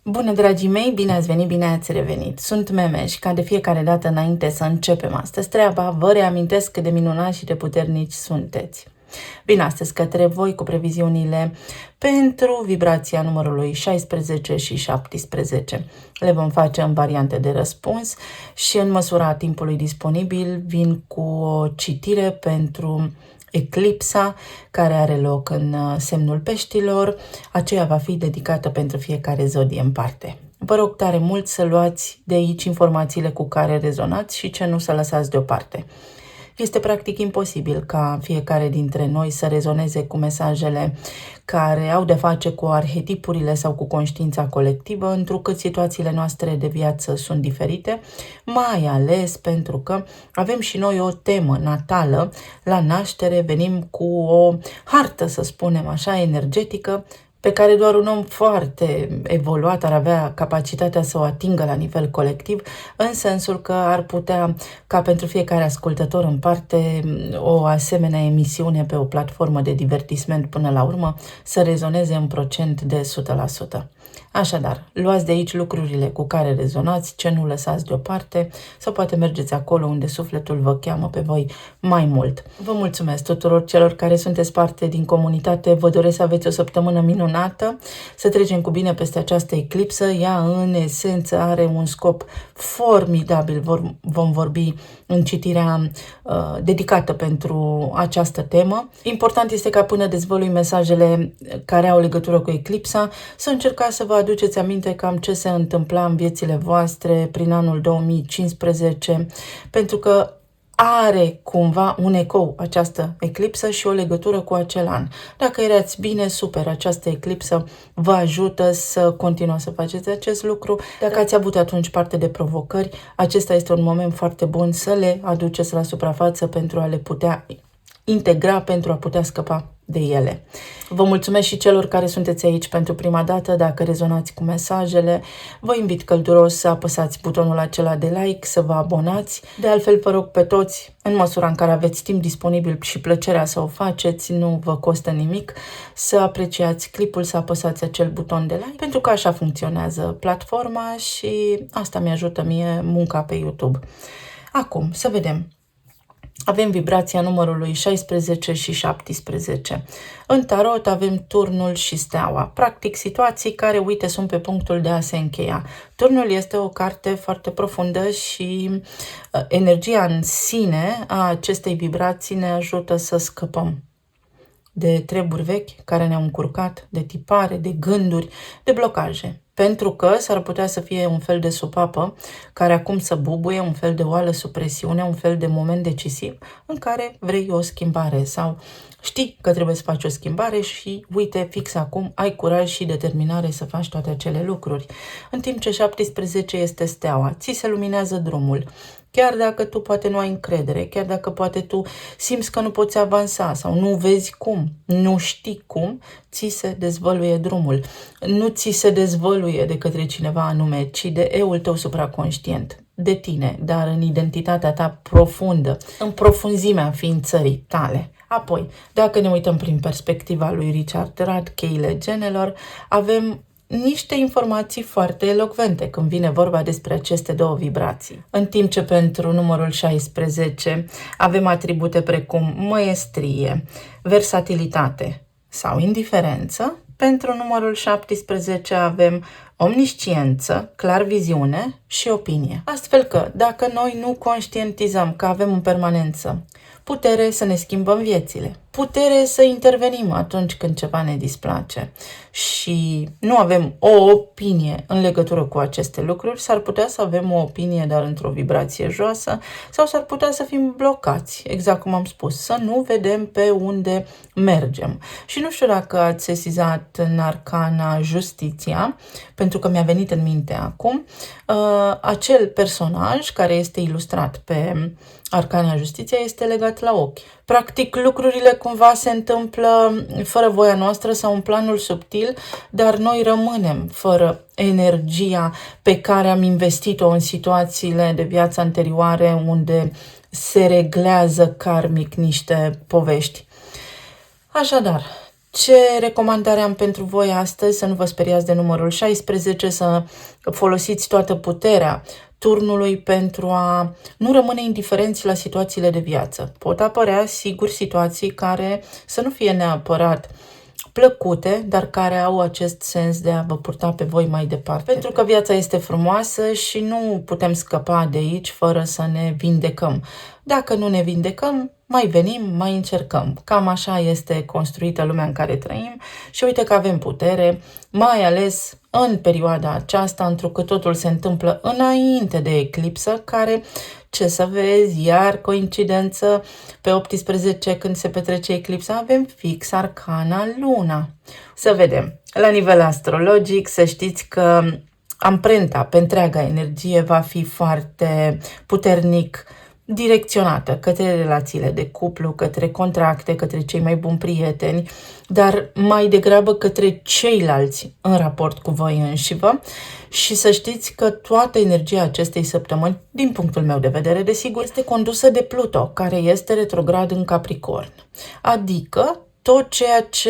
Bună, dragii mei, bine ați venit, bine ați revenit. Sunt Memeș, ca de fiecare dată înainte să începem astăzi treaba, vă reamintesc cât de minunați și de puternici sunteți. Vin astăzi către voi cu previziunile pentru vibrația numărului 16 și 17. Le vom face în variante de răspuns și în măsura timpului disponibil vin cu o citire pentru eclipsa care are loc în semnul peștilor. Aceea va fi dedicată pentru fiecare zodie în parte. Vă rog tare mult să luați de aici informațiile cu care rezonați și ce nu să lăsați deoparte. Este practic imposibil ca fiecare dintre noi să rezoneze cu mesajele care au de face cu arhetipurile sau cu conștiința colectivă, întrucât situațiile noastre de viață sunt diferite, mai ales pentru că avem și noi o temă natală. La naștere venim cu o hartă, să spunem așa, energetică, pe care doar un om foarte evoluat ar avea capacitatea să o atingă la nivel colectiv, în sensul că ar putea, ca pentru fiecare ascultător în parte, o asemenea emisiune pe o platformă de divertisment până la urmă să rezoneze în procent de 100%. Așadar, luați de aici lucrurile cu care rezonați, ce nu lăsați deoparte, sau poate mergeți acolo unde sufletul vă cheamă pe voi mai mult. Vă mulțumesc tuturor celor care sunteți parte din comunitate, vă doresc să aveți o săptămână minunată, să trecem cu bine peste această eclipsă. Ea, în esență, are un scop formidabil. Vom vorbi în citirea dedicată pentru această temă. Important este ca până dezvălui mesajele care au legătură cu eclipsa, să încercați să vă aduceți aminte cam ce se întâmpla în viețile voastre prin anul 2015, pentru că are cumva un ecou această eclipsă și o legătură cu acel an. Dacă erați bine, super, această eclipsă vă ajută să continuați să faceți acest lucru. Dacă ați avut atunci parte de provocări, acesta este un moment foarte bun să le aduceți la suprafață pentru a le putea integra, pentru a putea scăpa de ele. Vă mulțumesc și celor care sunteți aici pentru prima dată. Dacă rezonați cu mesajele, vă invit călduros să apăsați butonul acela de like, să vă abonați. De altfel, vă rog pe toți, în măsura în care aveți timp disponibil și plăcerea să o faceți, nu vă costă nimic, să apreciați clipul, să apăsați acel buton de like, pentru că așa funcționează platforma și asta mi-ajută mie munca pe YouTube. Acum, să vedem. Avem vibrația numărului 16 și 17. În tarot avem turnul și steaua. Practic situații care, uite, sunt pe punctul de a se încheia. Turnul este o carte foarte profundă și energia în sine a acestei vibrații ne ajută să scăpăm de treburi vechi care ne-au încurcat, de tipare, de gânduri, de blocaje. Pentru că s-ar putea să fie un fel de supapă care acum să bubuie, un fel de oală sub presiune, un fel de moment decisiv în care vrei o schimbare sau știi că trebuie să faci o schimbare și uite, fix acum ai curaj și determinare să faci toate acele lucruri. În timp ce 17 este steaua, ți se luminează drumul. Chiar dacă tu poate nu ai încredere, chiar dacă poate tu simți că nu poți avansa sau nu vezi cum, nu știi cum, ți se dezvăluie drumul. Nu ți se dezvăluie de către cineva anume, ci de eul tău supraconștient, de tine, dar în identitatea ta profundă, în profunzimea ființării tale. Apoi, dacă ne uităm prin perspectiva lui Richard Rudd, cheile genelor, avem niște informații foarte elocvente când vine vorba despre aceste două vibrații. În timp ce pentru numărul 16 avem atribute precum măiestrie, versatilitate sau indiferență, pentru numărul 17 avem omnisciență, clarviziune și opinie. Astfel că, dacă noi nu conștientizăm că avem în permanență putere să ne schimbăm viețile, putere să intervenim atunci când ceva ne displace și nu avem o opinie în legătură cu aceste lucruri, s-ar putea să avem o opinie, dar într-o vibrație joasă, sau s-ar putea să fim blocați, exact cum am spus, să nu vedem pe unde mergem. Și nu știu dacă ați sesizat în arcana Justiția, pentru că mi-a venit în minte acum, acel personaj care este ilustrat pe arcana Justiția este legat la ochi. Practic, lucrurile cumva se întâmplă fără voia noastră sau în planul subtil, dar noi rămânem fără energia pe care am investit-o în situațiile de viață anterioare unde se reglează karmic niște povești. Așadar, Ce recomandare am pentru voi astăzi? Să nu vă speriați de numărul 16, să folosiți toată puterea turnului pentru a nu rămâne indiferenți la situațiile de viață. Pot apărea, sigur, situații care să nu fie neapărat plăcute, dar care au acest sens de a vă purta pe voi mai departe. Pentru că viața este frumoasă și nu putem scăpa de aici fără să ne vindecăm. Dacă nu ne vindecăm, mai venim, mai încercăm. Cam așa este construită lumea în care trăim și uite că avem putere, mai ales în perioada aceasta, întrucât totul se întâmplă înainte de eclipsă, care, ce să vezi, iar coincidență, pe 18 când se petrece eclipsa, avem fix arcana Luna. Să vedem. La nivel astrologic, să știți că amprenta pe întreaga energie va fi foarte puternic direcționată către relațiile de cuplu, către contracte, către cei mai buni prieteni, dar mai degrabă către ceilalți în raport cu voi înșivă. Și să știți că toată energia acestei săptămâni, din punctul meu de vedere, desigur, este condusă de Pluto, care este retrograd în Capricorn. Adică tot ceea ce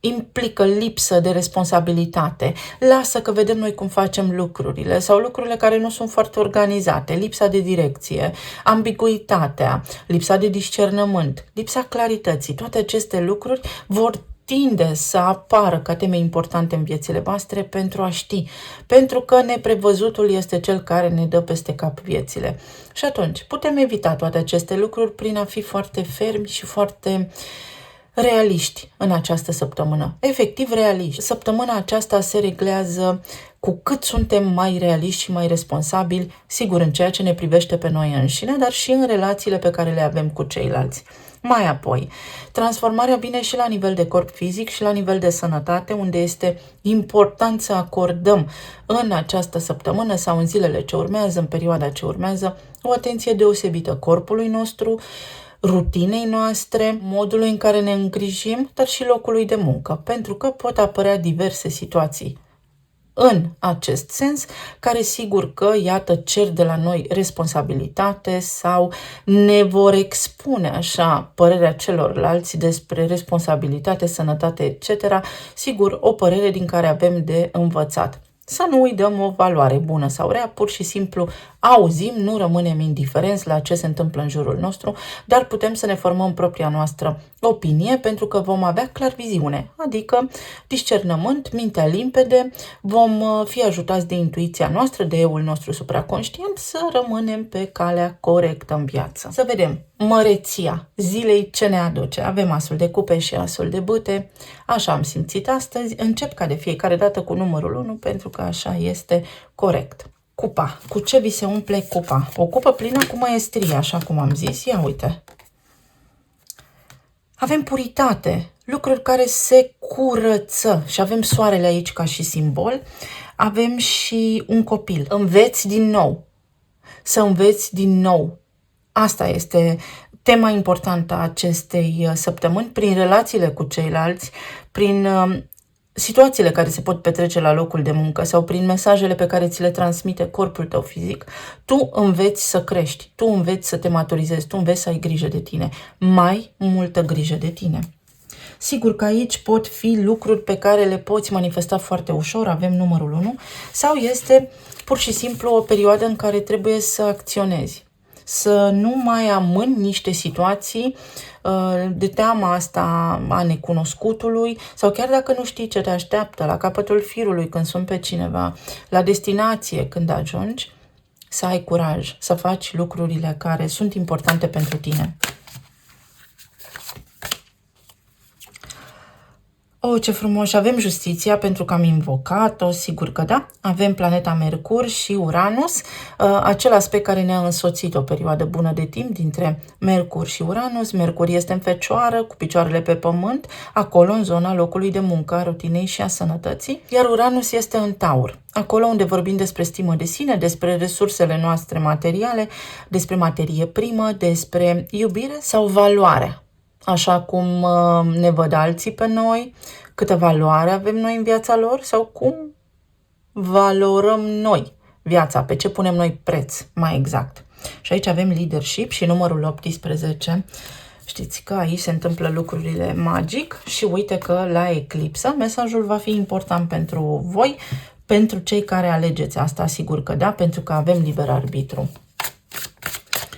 implică lipsă de responsabilitate, lasă că vedem noi cum facem lucrurile sau lucrurile care nu sunt foarte organizate, lipsa de direcție, ambiguitatea, lipsa de discernământ, lipsa clarității, toate aceste lucruri vor tinde să apară ca teme importante în viețile voastre pentru a ști, pentru că neprevăzutul este cel care ne dă peste cap viețile. Și atunci putem evita toate aceste lucruri prin a fi foarte fermi și foarte realiști în această săptămână. Efectiv realiști. Săptămâna aceasta se reglează cu cât suntem mai realiști și mai responsabili, sigur în ceea ce ne privește pe noi înșine, dar și în relațiile pe care le avem cu ceilalți. Mai apoi, transformarea vine și la nivel de corp fizic și la nivel de sănătate, unde este important să acordăm în această săptămână sau în zilele ce urmează, în perioada ce urmează, o atenție deosebită corpului nostru, rutinei noastre, modului în care ne îngrijim, dar și locului de muncă, pentru că pot apărea diverse situații în acest sens, care sigur că, iată, cer de la noi responsabilitate sau ne vor expune așa părerea celorlalți despre responsabilitate, sănătate, etc. Sigur, o părere din care avem de învățat. Să nu îi dăm o valoare bună sau rea, pur și simplu auzim, nu rămânem indiferenți la ce se întâmplă în jurul nostru, dar putem să ne formăm propria noastră opinie pentru că vom avea clar viziune, adică discernământ, mintea limpede, vom fi ajutați de intuiția noastră, de eul nostru supraconștient, să rămânem pe calea corectă în viață. Să vedem măreția zilei ce ne aduce. Avem asul de cupe și asul de bâte. Așa am simțit astăzi. Încep ca de fiecare dată cu numărul 1 pentru că așa este corect. Cupa. Cu ce vi se umple cupa? O cupă plină cu maestrie, așa cum am zis. Ia uite. Avem puritate, lucruri care se curăță și avem soarele aici ca și simbol. Avem și un copil. Înveți din nou. Să înveți din nou. Asta este tema importantă a acestei săptămâni, prin relațiile cu ceilalți, prin situațiile care se pot petrece la locul de muncă sau prin mesajele pe care ți le transmite corpul tău fizic, tu înveți să crești, tu înveți să te maturizezi, tu înveți să ai grijă de tine, mai multă grijă de tine. Sigur că aici pot fi lucruri pe care le poți manifesta foarte ușor, avem numărul 1, sau este pur și simplu o perioadă în care trebuie să acționezi. Să nu mai amâni niște situații de teama asta a necunoscutului sau chiar dacă nu știi ce te așteaptă la capătul firului când suni pe cineva, la destinație când ajungi, să ai curaj, să faci lucrurile care sunt importante pentru tine. Oh, ce frumos! Avem justiția pentru că am invocat-o, sigur că da. Avem planeta Mercur și Uranus, acel aspect care ne-a însoțit o perioadă bună de timp dintre Mercur și Uranus. Mercur este în Fecioară, cu picioarele pe pământ, acolo în zona locului de muncă, a rutinei și a sănătății, iar Uranus este în Taur, acolo unde vorbim despre stimă de sine, despre resursele noastre materiale, despre materie primă, despre iubire sau valoarea. Așa cum ne văd alții pe noi, câtă valoare avem noi în viața lor sau cum valorăm noi viața, pe ce punem noi preț, mai exact. Și aici avem leadership și numărul 18 Știți că aici se întâmplă lucrurile magic și uite că la eclipsă mesajul va fi important pentru voi, pentru cei care alegeți asta, sigur că da, pentru că avem liber arbitru.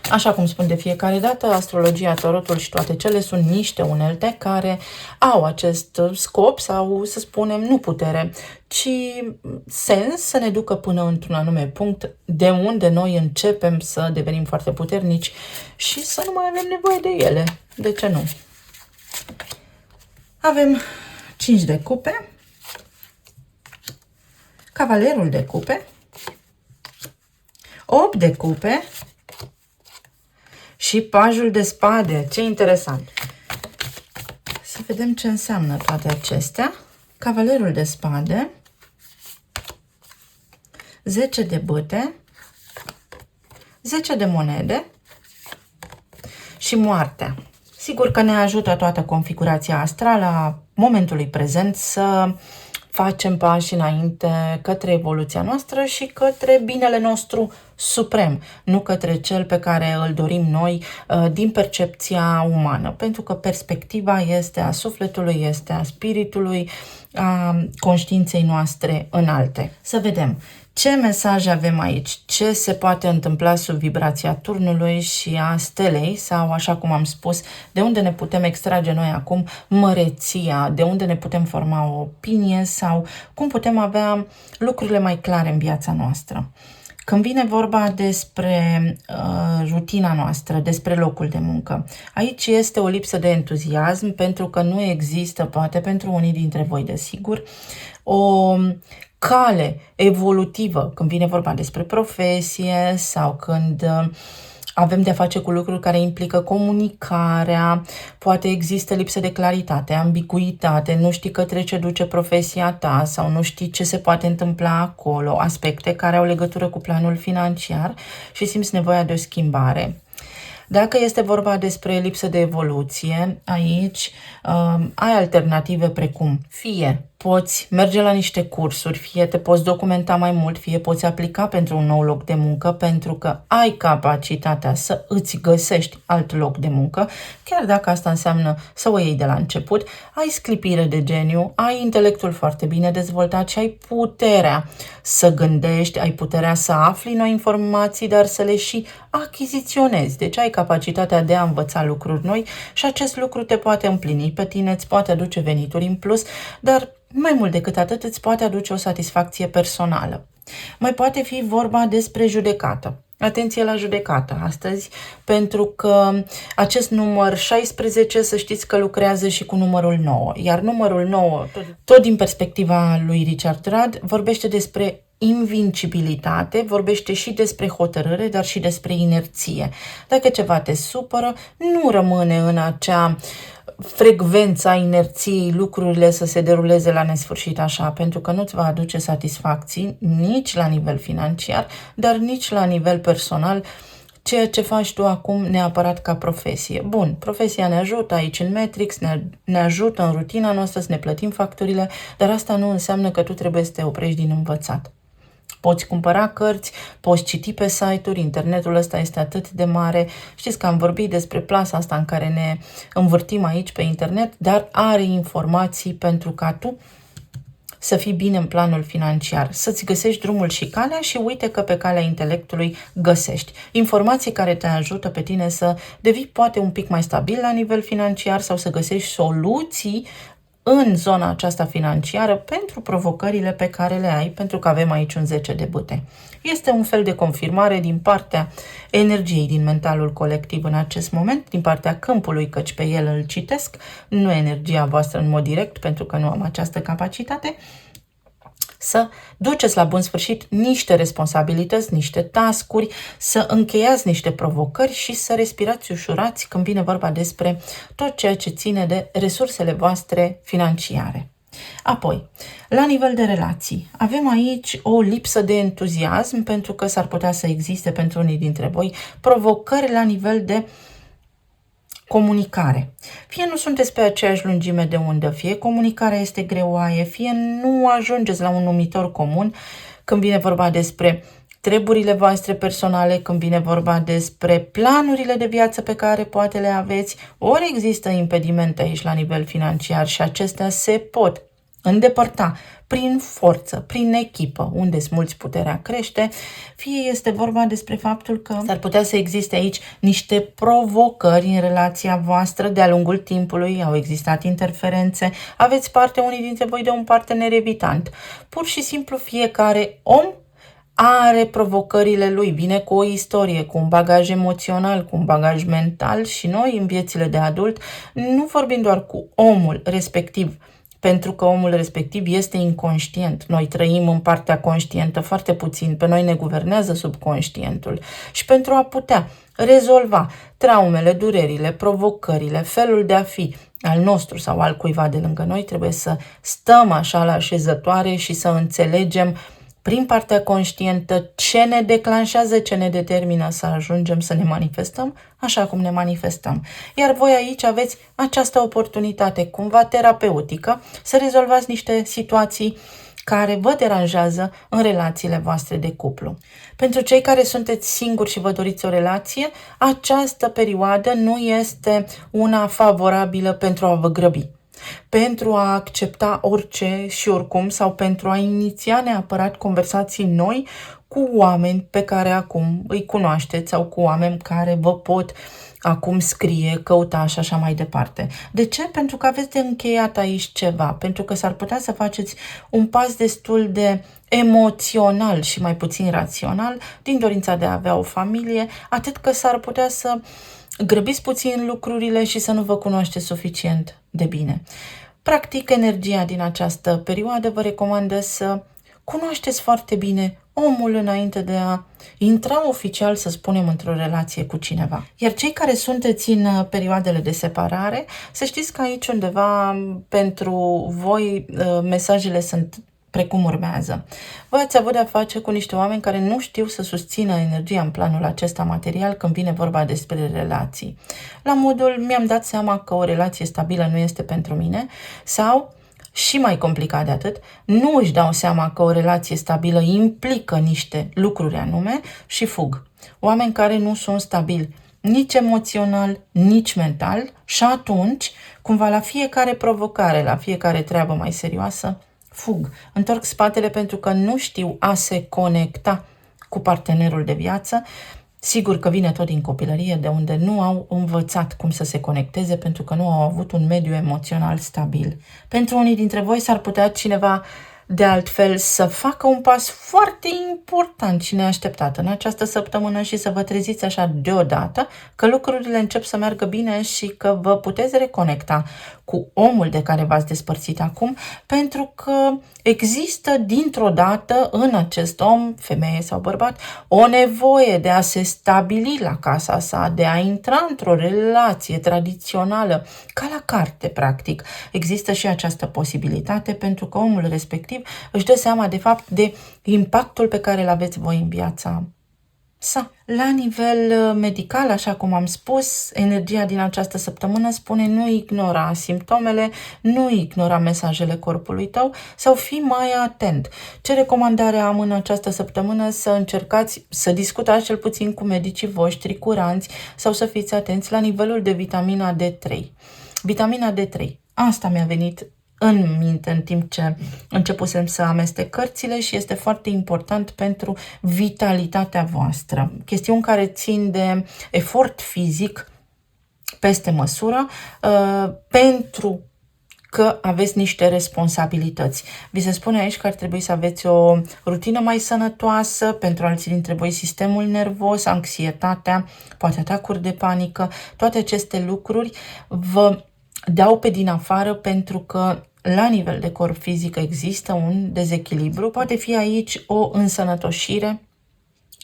Așa cum spun de fiecare dată, astrologia, tarotul și toate cele sunt niște unelte care au acest scop sau, să spunem, nu putere, ci sens să ne ducă până într-un anume punct de unde noi începem să devenim foarte puternici și să nu mai avem nevoie de ele. De ce nu? Avem 5 de cupe, cavalerul de cupe, 8 de cupe, și pajul de spade. Ce interesant! Să vedem ce înseamnă toate acestea. Cavalerul de spade, 10 de bâte, 10 de monede și moartea. Sigur că ne ajută toată configurația astrală a momentului prezent să facem pași înainte către evoluția noastră și către binele nostru suprem, nu către cel pe care îl dorim noi din percepția umană, pentru că perspectiva este a sufletului, este a spiritului, a conștiinței noastre înalte. Să vedem ce mesaj avem aici, ce se poate întâmpla sub vibrația turnului și a stelei sau, așa cum am spus, de unde ne putem extrage noi acum măreția, de unde ne putem forma o opinie sau cum putem avea lucrurile mai clare în viața noastră. Când vine vorba despre rutina noastră, despre locul de muncă, aici este o lipsă de entuziasm pentru că nu există, poate pentru unii dintre voi desigur, o cale evolutivă când vine vorba despre profesie sau când avem de-a face cu lucruri care implică comunicarea, poate există lipsă de claritate, ambiguitate, nu știi către ce duce profesia ta sau nu știi ce se poate întâmpla acolo, aspecte care au legătură cu planul financiar și simți nevoia de o schimbare. Dacă este vorba despre lipsă de evoluție, aici ai alternative precum fie poți merge la niște cursuri, fie te poți documenta mai mult, fie poți aplica pentru un nou loc de muncă, pentru că ai capacitatea să îți găsești alt loc de muncă, chiar dacă asta înseamnă să o iei de la început, ai sclipire de geniu, ai intelectul foarte bine dezvoltat și ai puterea să gândești, ai puterea să afli noi informații, dar să le și achiziționezi. Deci ai capacitatea de a învăța lucruri noi și acest lucru te poate împlini pe tine, îți poate aduce venituri în plus, dar mai mult decât atât îți poate aduce o satisfacție personală. Mai poate fi vorba despre judecată. Atenție la judecată astăzi, pentru că acest număr 16, să știți că lucrează și cu numărul 9. Iar numărul 9, tot din perspectiva lui Richard Rudd, vorbește despre invincibilitate, vorbește și despre hotărâre, dar și despre inerție. Dacă ceva te supără, nu rămâne în acea frecvența inerției lucrurile să se deruleze la nesfârșit așa, pentru că nu-ți va aduce satisfacții nici la nivel financiar, dar nici la nivel personal, ceea ce faci tu acum neapărat ca profesie. Bun, profesia ne ajută aici în Matrix, ne ajută în rutina noastră să ne plătim facturile, dar asta nu înseamnă că tu trebuie să te oprești din învățat. Poți cumpăra cărți, poți citi pe site-uri, internetul ăsta este atât de mare. Știți că am vorbit despre plasa asta în care ne învârtim aici pe internet, dar are informații pentru ca tu să fii bine în planul financiar, să-ți găsești drumul și calea și uite că pe calea intelectului găsești informații care te ajută pe tine să devii poate un pic mai stabil la nivel financiar sau să găsești soluții în zona aceasta financiară pentru provocările pe care le ai, pentru că avem aici un 10 de bâte. Este un fel de confirmare din partea energiei din mentalul colectiv în acest moment, din partea câmpului, căci pe el îl citesc, nu energia voastră în mod direct, pentru că nu am această capacitate, să duceți la bun sfârșit niște responsabilități, niște task-uri, să încheiați niște provocări și să respirați ușurați când vine vorba despre tot ceea ce ține de resursele voastre financiare. Apoi, la nivel de relații, avem aici o lipsă de entuziasm pentru că s-ar putea să existe pentru unii dintre voi provocări la nivel de comunicare. Fie nu sunteți pe aceeași lungime de undă, fie comunicarea este greoaie, fie nu ajungeți la un numitor comun când vine vorba despre treburile voastre personale, când vine vorba despre planurile de viață pe care poate le aveți, ori există impedimente aici la nivel financiar și acestea se pot îndepărta prin forță, prin echipă, unde mulți puterea crește, fie este vorba despre faptul că s-ar putea să existe aici niște provocări în relația voastră de-a lungul timpului, au existat interferențe, aveți parte unii dintre voi de un partener evitant. Pur și simplu fiecare om are provocările lui, vine cu o istorie, cu un bagaj emoțional, cu un bagaj mental și noi în viețile de adult nu vorbim doar cu omul respectiv, pentru că omul respectiv este inconștient. Noi trăim în partea conștientă foarte puțin, pe noi ne guvernează subconștientul. Și pentru a putea rezolva traumele, durerile, provocările, felul de a fi al nostru sau al cuiva de lângă noi, trebuie să stăm așa la așezătoare și să înțelegem prin partea conștientă ce ne declanșează, ce ne determină să ajungem să ne manifestăm așa cum ne manifestăm. Iar voi aici aveți această oportunitate cumva terapeutică să rezolvați niște situații care vă deranjează în relațiile voastre de cuplu. Pentru cei care sunteți singuri și vă doriți o relație, această perioadă nu este una favorabilă pentru a vă grăbi, pentru a accepta orice și oricum sau pentru a iniția neapărat conversații noi cu oameni pe care acum îi cunoașteți sau cu oameni care vă pot acum scrie, căuta și așa mai departe. De ce? Pentru că aveți de încheiat aici ceva, pentru că s-ar putea să faceți un pas destul de emoțional și mai puțin rațional din dorința de a avea o familie, atât că s-ar putea să grăbiți puțin lucrurile și să nu vă cunoașteți suficient de bine. Practic, energia din această perioadă vă recomandă să cunoașteți foarte bine omul înainte de a intra oficial, să spunem, într-o relație cu cineva. Iar cei care sunteți în perioadele de separare, să știți că aici undeva pentru voi mesajele sunt precum urmează. Voi ați avut de-a face cu niște oameni care nu știu să susțină energia în planul acesta material când vine vorba despre relații. La modul, mi-am dat seama că o relație stabilă nu este pentru mine sau, și mai complicat de atât, nu își dau seama că o relație stabilă implică niște lucruri anume și fug. Oameni care nu sunt stabili nici emoțional, nici mental și atunci, cumva la fiecare provocare, la fiecare treabă mai serioasă, fug, întorc spatele pentru că nu știu a se conecta cu partenerul de viață. Sigur că vine tot din copilărie, de unde nu au învățat cum să se conecteze pentru că nu au avut un mediu emoțional stabil. Pentru unii dintre voi s-ar putea cineva de altfel să facă un pas foarte important și neașteptat în această săptămână și să vă treziți așa deodată că lucrurile încep să meargă bine și că vă puteți reconecta cu omul de care v-ați despărțit acum, pentru că există dintr-o dată în acest om, femeie sau bărbat, o nevoie de a se stabili la casa sa, de a intra într-o relație tradițională, ca la carte, practic. Există și această posibilitate pentru că omul respectiv își dă seama, de fapt, de impactul pe care îl aveți voi în viața sa. La nivel medical, așa cum am spus, energia din această săptămână spune nu ignora simptomele, nu ignora mesajele corpului tău sau fii mai atent. Ce recomandare am în această săptămână? Să încercați să discutați cel puțin cu medicii voștri curanți sau să fiți atenți la nivelul de vitamina D3. Vitamina D3. Asta mi-a venit în minte în timp ce începusem să amestec cărțile și este foarte important pentru vitalitatea voastră. Chestiuni care țin de efort fizic peste măsură pentru că aveți niște responsabilități. Vi se spune aici că ar trebui să aveți o rutină mai sănătoasă, pentru alții dintre voi sistemul nervos, anxietatea, poate atacuri de panică, toate aceste lucruri vă dau pe din afară pentru că la nivel de corp fizic există un dezechilibru, poate fi aici o însănătoșire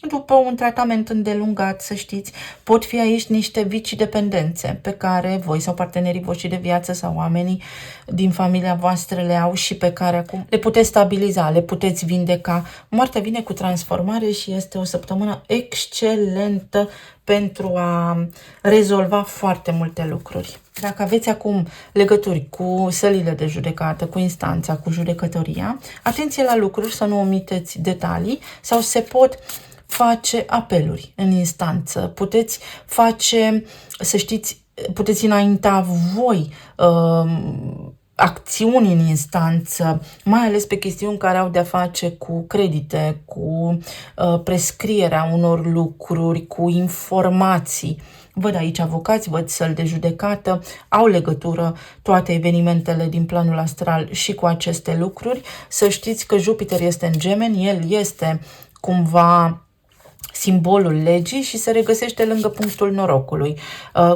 după un tratament îndelungat, să știți, pot fi aici niște vicii dependențe pe care voi sau partenerii voștri de viață sau oamenii din familia voastră le au și pe care acum le puteți stabiliza, le puteți vindeca. Moartea vine cu transformare și este o săptămână excelentă pentru a rezolva foarte multe lucruri. Dacă aveți acum legături cu sălile de judecată, cu instanța, cu judecătoria, atenție la lucruri, să nu omiteți detalii sau se pot face apeluri în instanță, puteți face, să știți, puteți înainta voi acțiuni în instanță, mai ales pe chestiuni care au de-a face cu credite, cu prescrierea unor lucruri, cu informații. Văd aici avocați, văd săli de judecată, au legătură toate evenimentele din planul astral și cu aceste lucruri. Să știți că Jupiter este în Gemeni, el este cumva simbolul legii și se regăsește lângă punctul norocului.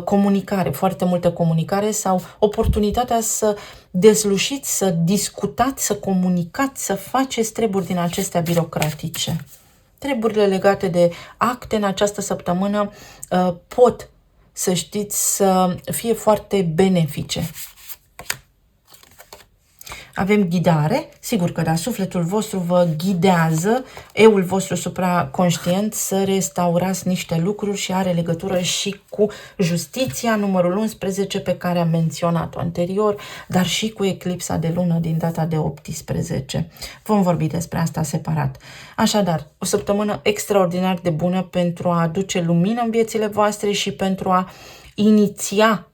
Comunicare, foarte multă comunicare sau oportunitatea să dezlușiți, să discutați, să comunicați, să faceți treburi din acestea birocratice. Treburile legate de acte în această săptămână pot, să știți, să fie foarte benefice. Avem ghidare, sigur că da, sufletul vostru vă ghidează, eul vostru supraconștient să restaurați niște lucruri și are legătură și cu justiția, numărul 11 pe care am menționat-o anterior, dar și cu eclipsa de lună din data de 18. Vom vorbi despre asta separat. Așadar, o săptămână extraordinar de bună pentru a aduce lumină în viețile voastre și pentru a iniția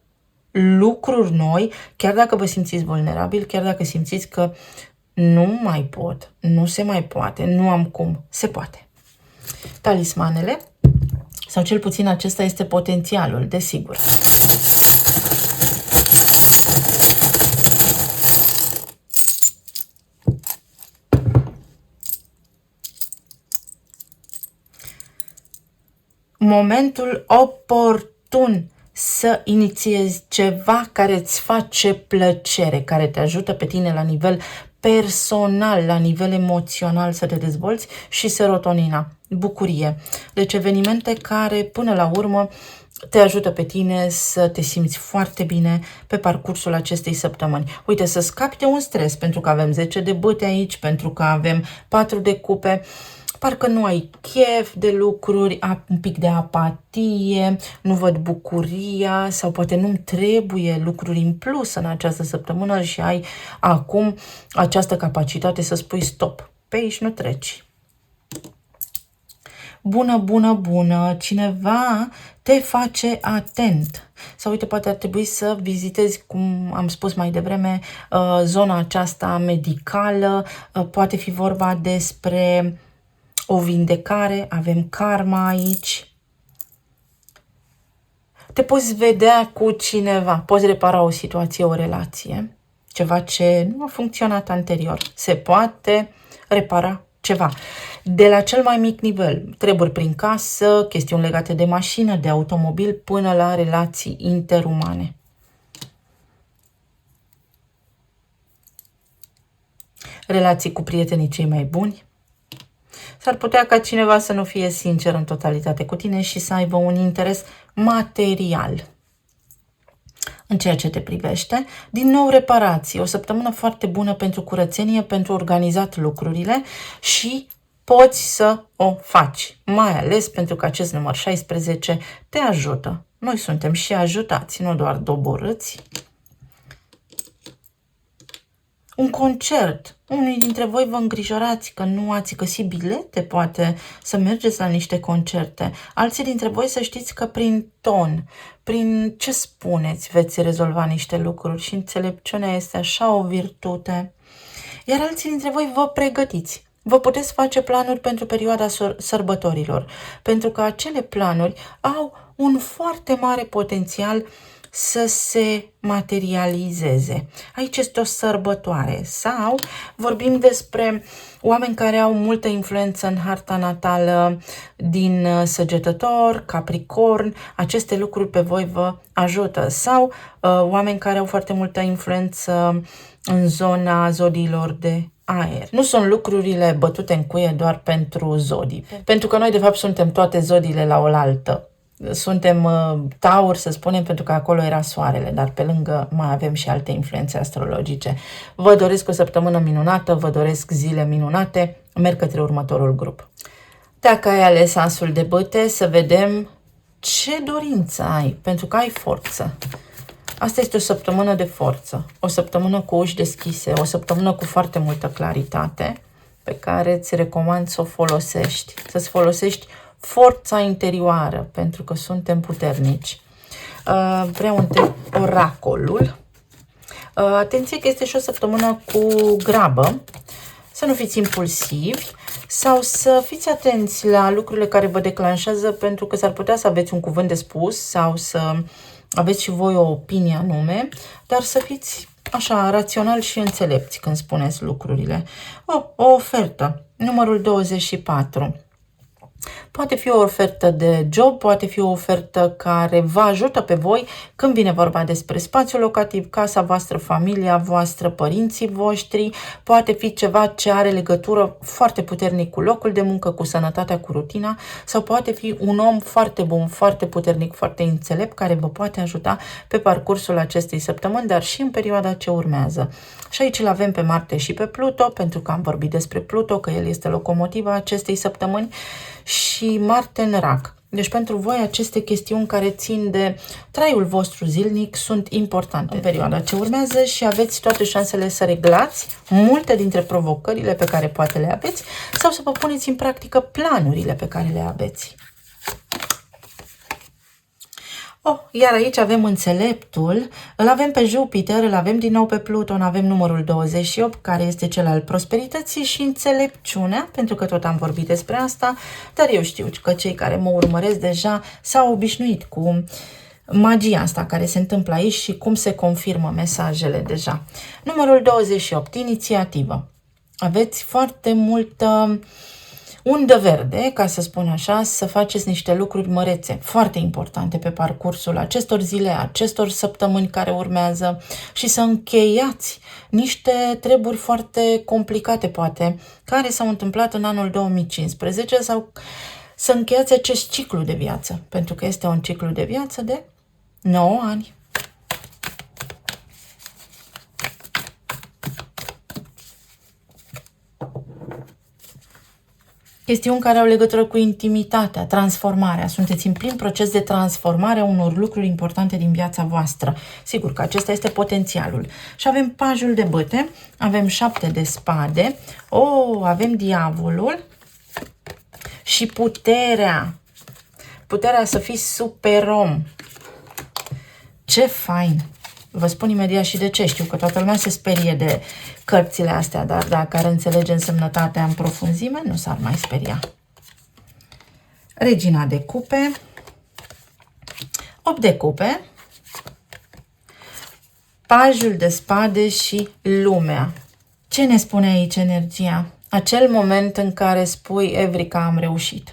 lucruri noi, chiar dacă vă simțiți vulnerabil, chiar dacă simțiți că nu mai pot, nu se mai poate, nu am cum, se poate. Talismanele, sau cel puțin acesta este potențialul, desigur. Momentul oportun să inițiezi ceva care îți face plăcere, care te ajută pe tine la nivel personal, la nivel emoțional să te dezvolți, și serotonina, bucurie. Deci evenimente care până la urmă te ajută pe tine să te simți foarte bine pe parcursul acestei săptămâni. Uite, să scapi de un stres, pentru că avem 10 de bâte aici, pentru că avem 4 de cupe, parcă nu ai chef de lucruri, un pic de apatie, nu văd bucuria sau poate nu-mi trebuie lucruri în plus în această săptămână și ai acum această capacitate să spui stop, pe aici nu treci. Bună, bună, bună, cineva te face atent. Sau uite, poate ar trebui să vizitezi, cum am spus mai devreme, zona aceasta medicală, poate fi vorba despre o vindecare, avem karma aici. Te poți vedea cu cineva, poți repara o situație, o relație, ceva ce nu a funcționat anterior. Se poate repara ceva. De la cel mai mic nivel, treburi prin casă, chestiuni legate de mașină, de automobil, până la relații interumane. Relații cu prietenii cei mai buni. S-ar putea ca cineva să nu fie sincer în totalitate cu tine și să aibă un interes material în ceea ce te privește. Din nou, reparații. O săptămână foarte bună pentru curățenie, pentru organizat lucrurile și poți să o faci. Mai ales pentru că acest număr 16 te ajută. Noi suntem și ajutați, nu doar doborâți. Un concert. Unii dintre voi vă îngrijorați că nu ați găsit bilete, poate, să mergeți la niște concerte. Alții dintre voi să știți că prin ton, prin ce spuneți, veți rezolva niște lucruri și înțelepciunea este așa o virtute. Iar alții dintre voi vă pregătiți. Vă puteți face planuri pentru perioada sărbătorilor, pentru că acele planuri au un foarte mare potențial să se materializeze. Aici este o sărbătoare sau vorbim despre oameni care au multă influență în harta natală din Săgetător, Capricorn, aceste lucruri pe voi vă ajută sau oameni care au foarte multă influență în zona zodiilor de aer. Nu sunt lucrurile bătute în cuie doar pentru zodii, pentru că noi de fapt suntem toate zodiile la oaltă. Suntem Taur, să spunem, pentru că acolo era soarele, dar pe lângă mai avem și alte influențe astrologice. Vă doresc o săptămână minunată, vă doresc zile minunate, merg către următorul grup. Dacă ai ales asul de bâte, să vedem ce dorință ai, pentru că ai forță. Asta este o săptămână de forță, o săptămână cu uși deschise, o săptămână cu foarte multă claritate, pe care îți recomand să o folosești, să-ți folosești forța interioară, pentru că suntem puternici. Vreau întâi oracolul. Atenție că este și o săptămână cu grabă, să nu fiți impulsivi sau să fiți atenți la lucrurile care vă declanșează, pentru că s-ar putea să aveți un cuvânt de spus sau să aveți și voi o opinie anume, dar să fiți așa rațional și înțelepți când spuneți lucrurile. O ofertă, numărul 24. Poate fi o ofertă de job, poate fi o ofertă care vă ajută pe voi când vine vorba despre spațiul locativ, casa voastră, familia voastră, părinții voștri, poate fi ceva ce are legătură foarte puternic cu locul de muncă, cu sănătatea, cu rutina, sau poate fi un om foarte bun, foarte puternic, foarte înțelept, care vă poate ajuta pe parcursul acestei săptămâni, dar și în perioada ce urmează. Și aici îl avem pe Marte și pe Pluto, pentru că am vorbit despre Pluto, că el este locomotiva acestei săptămâni, și Marte în Rac. Deci pentru voi aceste chestiuni care țin de traiul vostru zilnic sunt importante în perioada ce urmează și aveți toate șansele să reglați multe dintre provocările pe care poate le aveți sau să vă puneți în practică planurile pe care le aveți. Iar aici avem înțeleptul, îl avem pe Jupiter, îl avem din nou pe Pluton, avem numărul 28, care este cel al prosperității și înțelepciunea, pentru că tot am vorbit despre asta, dar eu știu că cei care mă urmăresc deja s-au obișnuit cu magia asta care se întâmplă aici și cum se confirmă mesajele deja. Numărul 28, inițiativă. Aveți foarte multă undă verde, ca să spun așa, să faceți niște lucruri mărețe, foarte importante pe parcursul acestor zile, acestor săptămâni care urmează și să încheiați niște treburi foarte complicate, poate, care s-au întâmplat în anul 2015 sau să încheiați acest ciclu de viață, pentru că este un ciclu de viață de 9 ani. Chestiuni care au legătură cu intimitatea, transformarea. Sunteți în plin proces de transformare a unor lucruri importante din viața voastră. Sigur că acesta este potențialul. Și avem pajul de bâte, avem 7 de spade, avem diavolul și puterea. Puterea să fii super om. Ce fain! Vă spun imediat și de ce. Știu că toată lumea se sperie de cărțile astea, dar dacă ar înțelege însemnătatea în profunzime, nu s-ar mai speria. Regina de cupe, 8 de cupe, pajul de spade și lumea. Ce ne spune aici energia? Acel moment în care spui, Evrica, am reușit.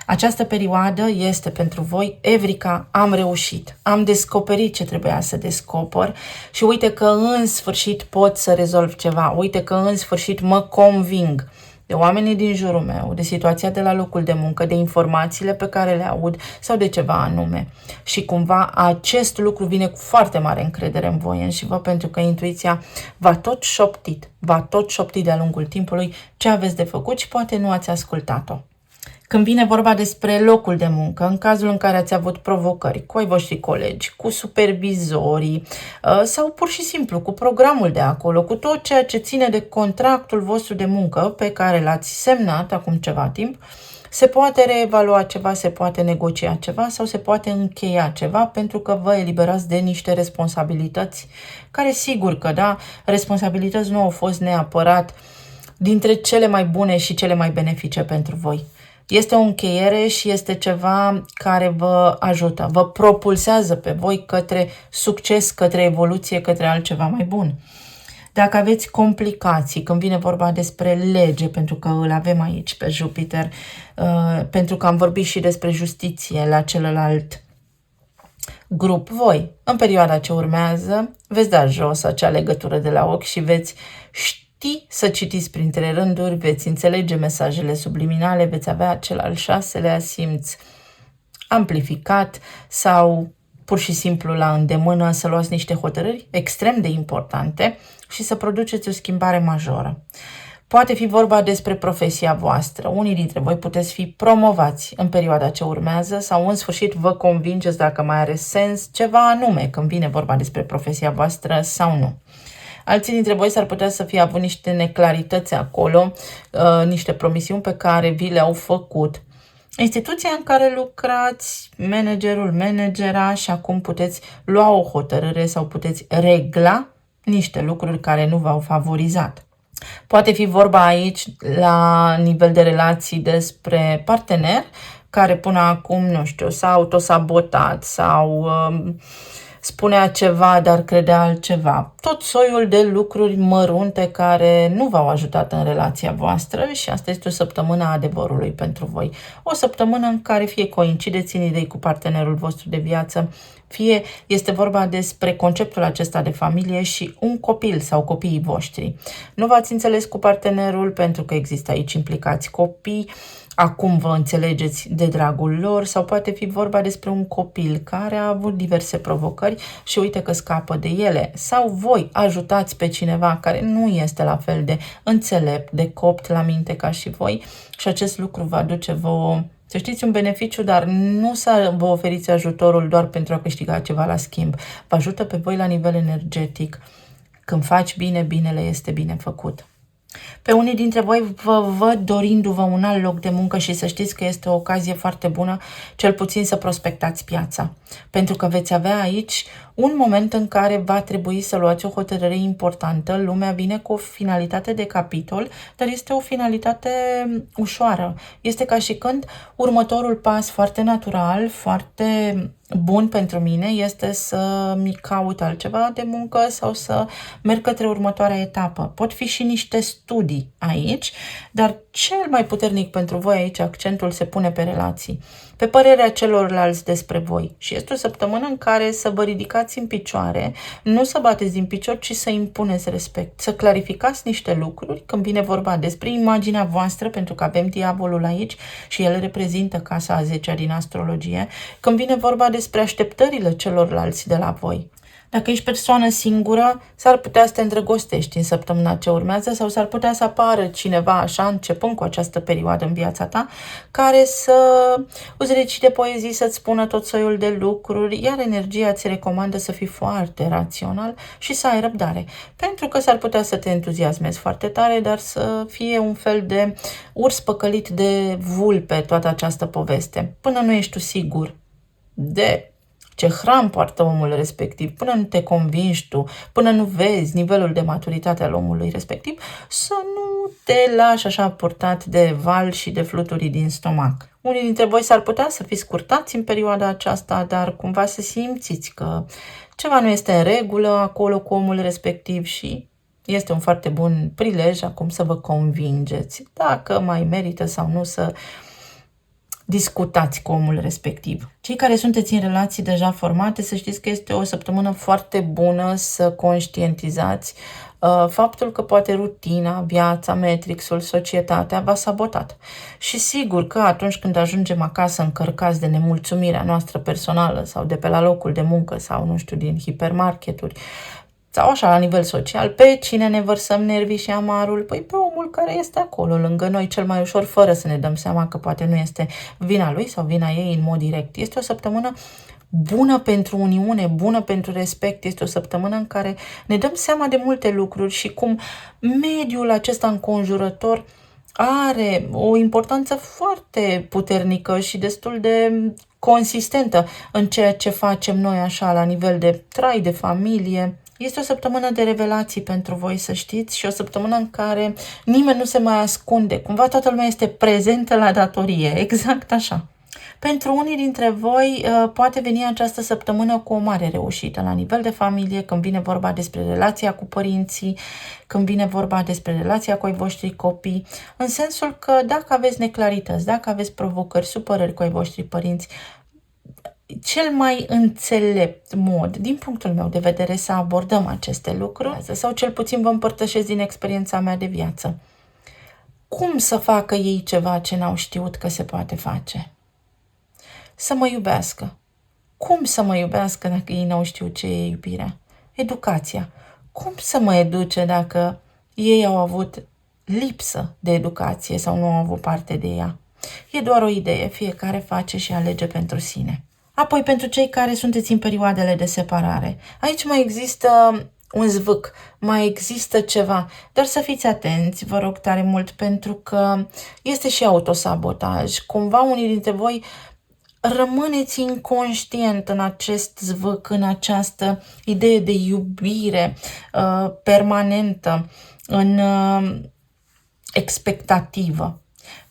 Această perioadă este pentru voi, Evrica, am reușit, am descoperit ce trebuia să descoper și uite că în sfârșit pot să rezolv ceva, uite că în sfârșit mă conving de oamenii din jurul meu, de situația de la locul de muncă, de informațiile pe care le aud sau de ceva anume. Și cumva acest lucru vine cu foarte mare încredere în voi înși vă, pentru că intuiția v-a tot șoptit de-a lungul timpului ce aveți de făcut și poate nu ați ascultat-o. Când vine vorba despre locul de muncă, în cazul în care ați avut provocări cu ai voștri colegi, cu supervizorii sau pur și simplu cu programul de acolo, cu tot ceea ce ține de contractul vostru de muncă pe care l-ați semnat acum ceva timp, se poate reevalua ceva, se poate negocia ceva sau se poate încheia ceva, pentru că vă eliberați de niște responsabilități care, sigur că da, responsabilități nu au fost neapărat dintre cele mai bune și cele mai benefice pentru voi. Este o încheiere și este ceva care vă ajută, vă propulsează pe voi către succes, către evoluție, către altceva mai bun. Dacă aveți complicații, când vine vorba despre lege, pentru că îl avem aici pe Jupiter, pentru că am vorbit și despre justiție la celălalt grup, voi, în perioada ce urmează, veți da jos acea legătură de la ochi și veți să citiți printre rânduri, veți înțelege mesajele subliminale, veți avea acel al 6-lea simț amplificat sau pur și simplu la îndemână să luați niște hotărâri extrem de importante și să produceți o schimbare majoră. Poate fi vorba despre profesia voastră. Unii dintre voi puteți fi promovați în perioada ce urmează sau în sfârșit vă convingeți dacă mai are sens ceva anume când vine vorba despre profesia voastră sau nu. Alții dintre voi s-ar putea să fie avut niște neclarități acolo, niște promisiuni pe care vi le-au făcut instituția în care lucrați, managerul, managera, și acum puteți lua o hotărâre sau puteți regla niște lucruri care nu v-au favorizat. Poate fi vorba aici la nivel de relații despre partener care până acum, nu știu, s-a autosabotat sau spunea ceva, dar credea altceva. Tot soiul de lucruri mărunte care nu v-au ajutat în relația voastră și asta este o săptămână a adevărului pentru voi. O săptămână în care fie coincideți în idei cu partenerul vostru de viață, fie este vorba despre conceptul acesta de familie și un copil sau copiii voștri. Nu v-ați înțeles cu partenerul pentru că există aici implicați copii, acum vă înțelegeți de dragul lor sau poate fi vorba despre un copil care a avut diverse provocări și uite că scapă de ele. Sau voi ajutați pe cineva care nu este la fel de înțelept, de copt la minte ca și voi și acest lucru vă aduce vouă, să știți, un beneficiu, dar nu să vă oferiți ajutorul doar pentru a câștiga ceva la schimb. Vă ajută pe voi la nivel energetic. Când faci bine, binele este bine făcut. Pe unii dintre voi vă văd dorindu-vă un alt loc de muncă și să știți că este o ocazie foarte bună, cel puțin să prospectați piața. Pentru că veți avea aici un moment în care va trebui să luați o hotărâre importantă. Lumea vine cu o finalitate de capitol, dar este o finalitate ușoară. Este ca și când următorul pas foarte natural, foarte bun pentru mine este să-mi caut altceva de muncă sau să merg către următoarea etapă. Pot fi și niște studii aici, dar cel mai puternic pentru voi aici accentul se pune pe relații, pe părerea celorlalți despre voi. Și este o săptămână în care să vă ridicați în picioare, nu să bateți din picior, ci să impuneți respect, să clarificați niște lucruri când vine vorba despre imaginea voastră, pentru că avem diavolul aici și el reprezintă casa a 10-a din astrologie, când vine vorba despre așteptările celorlalți de la voi. Dacă ești persoană singură, s-ar putea să te îndrăgostești în săptămâna ce urmează sau s-ar putea să apară cineva așa, începând cu această perioadă în viața ta, care să îți recite poezii, să-ți spună tot soiul de lucruri, iar energia ți recomandă să fii foarte rațional și să ai răbdare. Pentru că s-ar putea să te entuziasmezi foarte tare, dar să fie un fel de urs păcălit de vulpe toată această poveste. Până nu ești tu sigur de ce hram poartă omul respectiv, până nu te convingi tu, până nu vezi nivelul de maturitate al omului respectiv, să nu te lași așa purtat de val și de fluturii din stomac. Unii dintre voi s-ar putea să fiți scurtați în perioada aceasta, dar cumva să simțiți că ceva nu este în regulă acolo cu omul respectiv și este un foarte bun prilej acum să vă convingeți dacă mai merită sau nu să discutați cu omul respectiv. Cei care sunteți în relații deja formate, să știți că este o săptămână foarte bună să conștientizați faptul că poate rutina, viața, matrixul, societatea v-a sabotat. Și sigur că atunci când ajungem acasă încărcați de nemulțumirea noastră personală sau de pe la locul de muncă sau, nu știu, din hipermarketuri, sau așa la nivel social, pe cine ne vărsăm nervii și amarul? Păi pe omul care este acolo lângă noi cel mai ușor, fără să ne dăm seama că poate nu este vina lui sau vina ei în mod direct. Este o săptămână bună pentru uniune, bună pentru respect. Este o săptămână în care ne dăm seama de multe lucruri și cum mediul acesta înconjurător are o importanță foarte puternică și destul de consistentă în ceea ce facem noi așa la nivel de trai, de familie. Este o săptămână de revelații pentru voi, să știți, și o săptămână în care nimeni nu se mai ascunde. Cumva toată lumea este prezentă la datorie, exact așa. Pentru unii dintre voi poate veni această săptămână cu o mare reușită la nivel de familie, când vine vorba despre relația cu părinții, când vine vorba despre relația cu ai voștri copii, în sensul că dacă aveți neclarități, dacă aveți provocări, supărări cu ai voștri părinți, cel mai înțelept mod, din punctul meu de vedere, să abordăm aceste lucruri, sau cel puțin vă împărtășesc din experiența mea de viață. Cum să facă ei ceva ce n-au știut că se poate face? Să mă iubească. Cum să mă iubească dacă ei n-au știut ce e iubirea? Educația. Cum să mă educe dacă ei au avut lipsă de educație sau nu au avut parte de ea? E doar o idee, fiecare face și alege pentru sine. Apoi, pentru cei care sunteți în perioadele de separare, aici mai există un zvâc, mai există ceva, dar să fiți atenți, vă rog tare mult, pentru că este și autosabotaj. Cumva unii dintre voi rămâneți inconștient în acest zvâc, în această idee de iubire permanentă, în expectativă.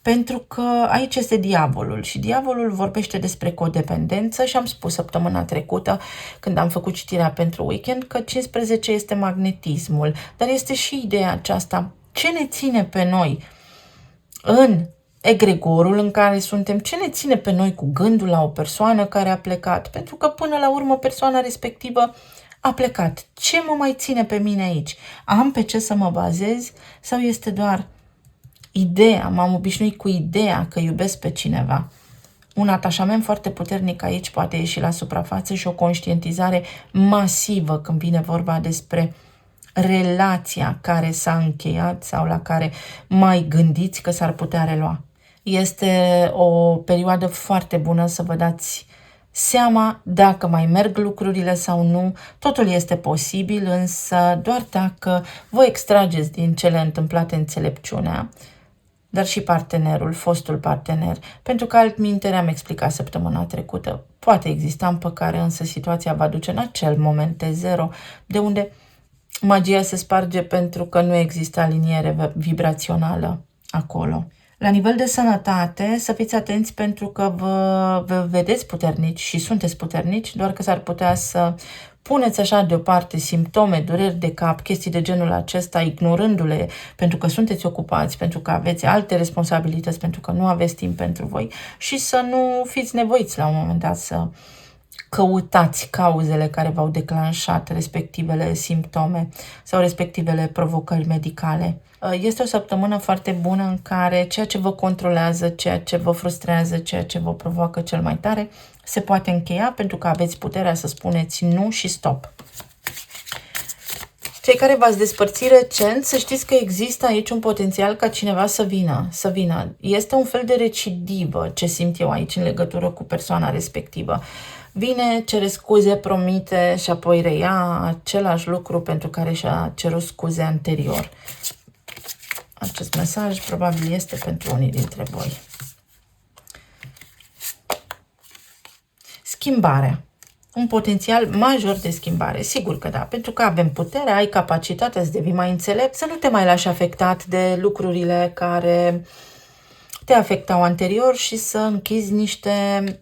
Pentru că aici este diavolul și diavolul vorbește despre codependență și am spus săptămâna trecută, când am făcut citirea pentru weekend, că 15 este magnetismul, dar este și ideea aceasta. Ce ne ține pe noi în egregorul în care suntem, ce ne ține pe noi cu gândul la o persoană care a plecat? Pentru că până la urmă persoana respectivă a plecat. Ce mă mai ține pe mine aici? Am pe ce să mă bazez sau este doar ideea, m-am obișnuit cu ideea că iubesc pe cineva? Un atașament foarte puternic aici poate ieși la suprafață și o conștientizare masivă când vine vorba despre relația care s-a încheiat sau la care mai gândiți că s-ar putea relua. Este o perioadă foarte bună să vă dați seama dacă mai merg lucrurile sau nu. Totul este posibil, însă doar dacă vă extrageți din cele întâmplate înțelepciunea, dar și partenerul, fostul partener, pentru că altminteri am explicat săptămâna trecută. Poate exista împăcare, însă situația va duce în acel moment de zero, de unde magia se sparge pentru că nu există aliniere vibrațională acolo. La nivel de sănătate, să fiți atenți pentru că vă vedeți puternici și sunteți puternici, doar că s-ar putea să puneți așa deoparte simptome, dureri de cap, chestii de genul acesta, ignorându-le pentru că sunteți ocupați, pentru că aveți alte responsabilități, pentru că nu aveți timp pentru voi și să nu fiți nevoiți la un moment dat să căutați cauzele care v-au declanșat respectivele simptome sau respectivele provocări medicale. Este o săptămână foarte bună în care ceea ce vă controlează, ceea ce vă frustrează, ceea ce vă provoacă cel mai tare, se poate încheia pentru că aveți puterea să spuneți nu și stop. Cei care v-ați despărțit recent, să știți că există aici un potențial ca cineva să vină. Este un fel de recidivă ce simt eu aici în legătură cu persoana respectivă. Vine, cere scuze, promite și apoi reia același lucru pentru care și-a cerut scuze anterior. Acest mesaj probabil este pentru unii dintre voi. Schimbarea. Un potențial major de schimbare. Sigur că da, pentru că avem puterea, ai capacitatea să devii mai înțelept, să nu te mai lași afectat de lucrurile care te afectau anterior și să închizi niște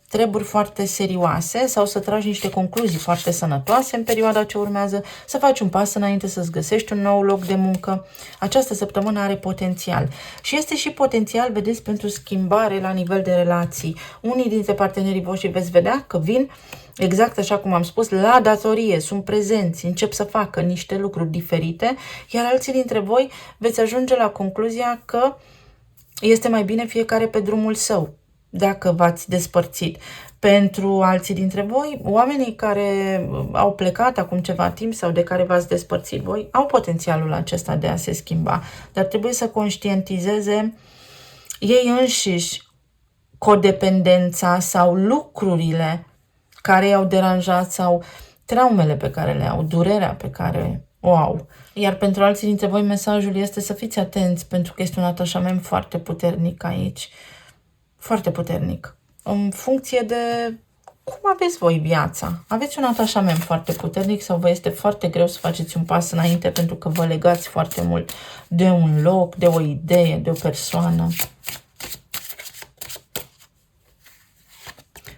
treburi foarte serioase sau să tragi niște concluzii foarte sănătoase în perioada ce urmează, să faci un pas înainte să-ți găsești un nou loc de muncă. Această săptămână are potențial și este și potențial, vedeți, pentru schimbare la nivel de relații. Unii dintre partenerii voștri veți vedea că vin exact așa cum am spus, la datorie, sunt prezenți, încep să facă niște lucruri diferite, iar alții dintre voi veți ajunge la concluzia că este mai bine fiecare pe drumul său, dacă v-ați despărțit. Pentru alții dintre voi, oamenii care au plecat acum ceva timp sau de care v-ați despărțit voi, au potențialul acesta de a se schimba, dar trebuie să conștientizeze ei înșiși codependența sau lucrurile care i-au deranjat sau traumele pe care le au, durerea pe care o au. Iar pentru alții dintre voi mesajul este să fiți atenți pentru că este un atașament foarte puternic aici. Foarte puternic. În funcție de cum aveți voi viața. Aveți un atașament foarte puternic sau vă este foarte greu să faceți un pas înainte pentru că vă legați foarte mult de un loc, de o idee, de o persoană.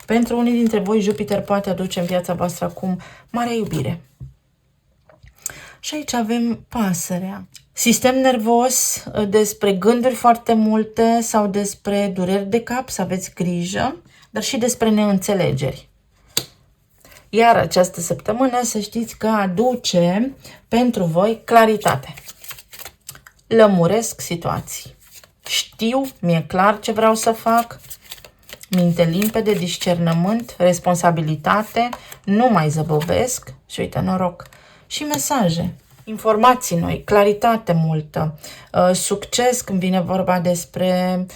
Pentru unii dintre voi, Jupiter poate aduce în viața voastră acum marea iubire. Și aici avem pasărea. Sistem nervos, despre gânduri foarte multe sau despre dureri de cap, să aveți grijă, dar și despre neînțelegeri. Iar această săptămână să știți că aduce pentru voi claritate. Lămuresc situații. Știu, mi-e clar ce vreau să fac. Minte limpede, discernământ, responsabilitate, nu mai zăbovesc și uite, noroc. Și mesaje, informații noi, claritate multă, succes când vine vorba despre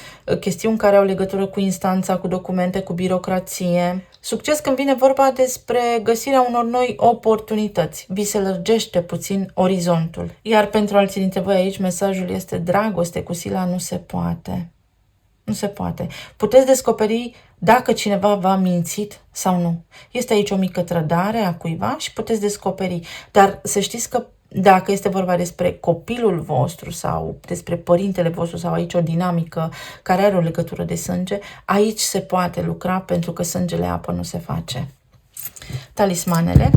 chestiuni care au legătură cu instanța, cu documente, cu birocrație. Succes când vine vorba despre găsirea unor noi oportunități. Vi se lărgește puțin orizontul. Iar pentru alții dintre voi aici mesajul este dragoste cu sila nu se poate. Nu se poate. Puteți descoperi dacă cineva v-a mințit sau nu. Este aici o mică trădare a cuiva și puteți descoperi. Dar să știți că dacă este vorba despre copilul vostru sau despre părintele vostru sau aici o dinamică care are o legătură de sânge, aici se poate lucra pentru că sângele apă nu se face. Talismanele.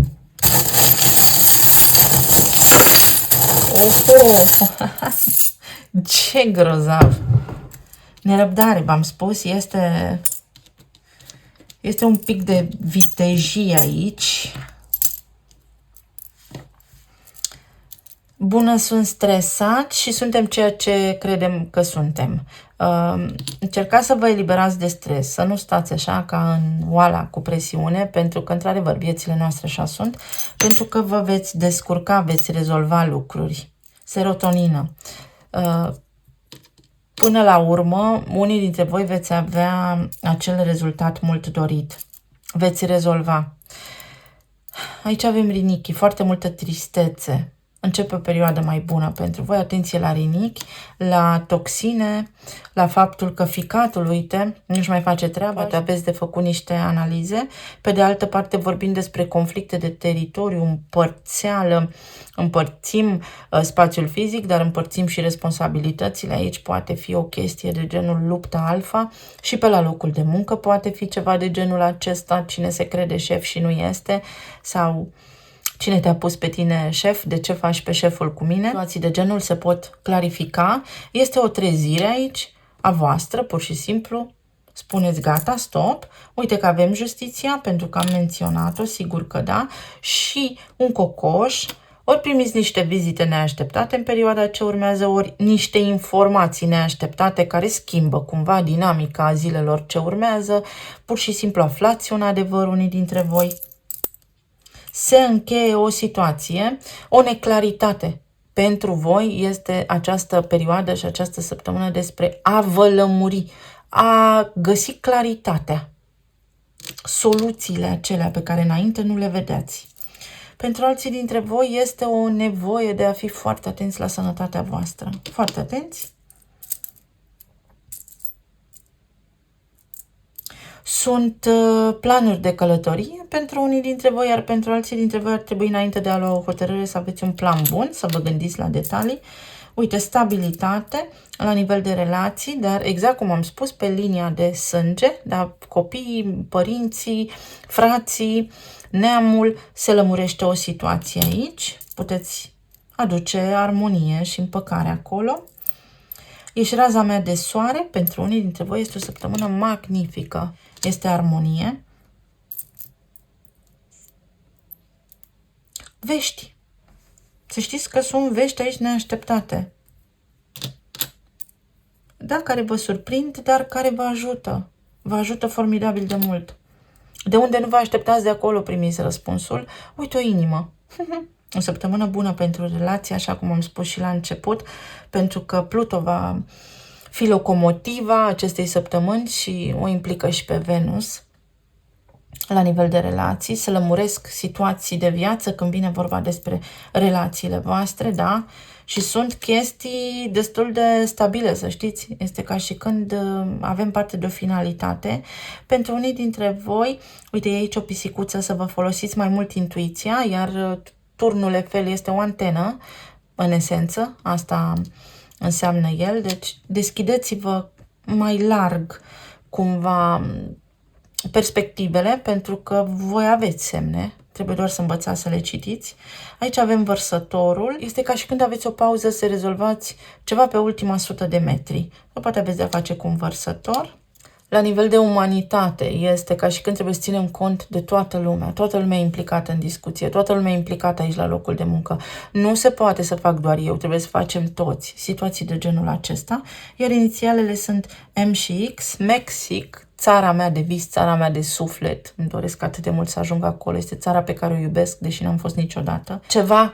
Ce grozav! Nerăbdare, v-am spus, este un pic de vitejie aici. Bună, sunt stresat și suntem ceea ce credem că suntem. Încercați să vă eliberați de stres, să nu stați așa ca în oala cu presiune, pentru că, într-adevăr, viețile noastre așa sunt, pentru că vă veți descurca, veți rezolva lucruri. Serotonină. Până la urmă, unii dintre voi veți avea acel rezultat mult dorit. Veți rezolva. Aici avem rinichi, foarte multă tristețe. Începe o perioadă mai bună pentru voi. Atenție la rinichi, la toxine, la faptul că ficatul, uite, nu-și mai face treaba. Poate aveți de făcut niște analize. Pe de altă parte vorbim despre conflicte de teritoriu, împărțeală. Împărțim spațiul fizic, dar împărțim și responsabilitățile. Aici poate fi o chestie de genul luptă alfa și pe la locul de muncă poate fi ceva de genul acesta, cine se crede șef și nu este, sau cine te-a pus pe tine șef, de ce faci pe șeful cu mine. Situații de genul se pot clarifica. Este o trezire aici a voastră, pur și simplu. Spuneți gata, stop. Uite că avem justiția, pentru că am menționat-o, sigur că da. Și un cocoș. Ori primiți niște vizite neașteptate în perioada ce urmează, ori niște informații neașteptate care schimbă cumva dinamica zilelor ce urmează. Pur și simplu aflați un adevăr unii dintre voi. Se încheie o situație, o neclaritate. Pentru voi este această perioadă și această săptămână despre a vă lămuri, a găsi claritatea, soluțiile acelea pe care înainte nu le vedeați. Pentru alții dintre voi este o nevoie de a fi foarte atenți la sănătatea voastră. Foarte atenți. Sunt planuri de călătorie pentru unii dintre voi, iar pentru alții dintre voi ar trebui înainte de a lua o hotărâre să aveți un plan bun, să vă gândiți la detalii. Uite, stabilitate la nivel de relații, dar exact cum am spus, pe linia de sânge, da, copiii, părinții, frații, neamul, se lămurește o situație aici. Puteți aduce armonie și împăcare acolo. Ești raza mea de soare, pentru unii dintre voi este o săptămână magnifică. Este armonie. Vești. Să știți că sunt vești aici neașteptate. Da, care vă surprind, dar care vă ajută. Vă ajută formidabil de mult. De unde nu vă așteptați, de acolo primiți răspunsul. Uite, o inimă. O săptămână bună pentru relații, așa cum am spus și la început, pentru că Pluto va fi locomotiva acestei săptămâni și o implică și pe Venus la nivel de relații. Se lămuresc situații de viață când vine vorba despre relațiile voastre, da? Și sunt chestii destul de stabile, să știți. Este ca și când avem parte de o finalitate. Pentru unii dintre voi, uite, e aici o pisicuță, să vă folosiți mai mult intuiția, iar turnul Eiffel este o antenă, în esență, asta înseamnă el. Deci deschideți-vă mai larg cumva perspectivele, pentru că voi aveți semne, trebuie doar să învățați să le citiți. Aici avem vărsătorul, este ca și când aveți o pauză să rezolvați ceva pe ultima 100 de metri. Sau poate aveți de-a face cu un vărsător. la nivel de umanitate, este ca și când trebuie să ținem cont de toată lumea e implicată în discuție, toată lumea e implicată aici la locul de muncă. Nu se poate să fac doar eu, trebuie să facem toți situații de genul acesta, iar inițialele sunt M și X, Mexic, țara mea de vis, țara mea de suflet, îmi doresc atât de mult să ajung acolo, este țara pe care o iubesc, deși n-am fost niciodată. Ceva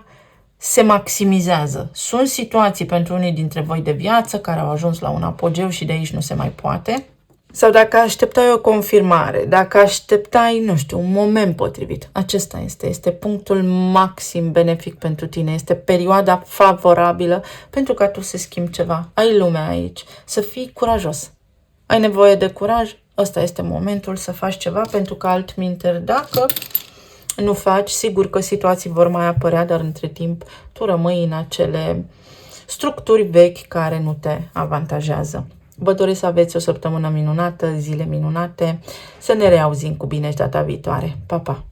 se maximizează. Sunt situații pentru unii dintre voi de viață care au ajuns la un apogeu și de aici nu se mai poate. Sau dacă așteptai o confirmare, dacă așteptai, nu știu, un moment potrivit, acesta este punctul maxim benefic pentru tine, este perioada favorabilă pentru ca tu să schimbi ceva. Ai lumea aici, să fii curajos. Ai nevoie de curaj? Ăsta este momentul să faci ceva, pentru că altminteri, dacă nu faci, sigur că situații vor mai apărea, dar între timp tu rămâi în acele structuri vechi care nu te avantajează. Vă doresc să aveți o săptămână minunată, zile minunate, să ne reauzim cu bine și data viitoare. Pa, pa!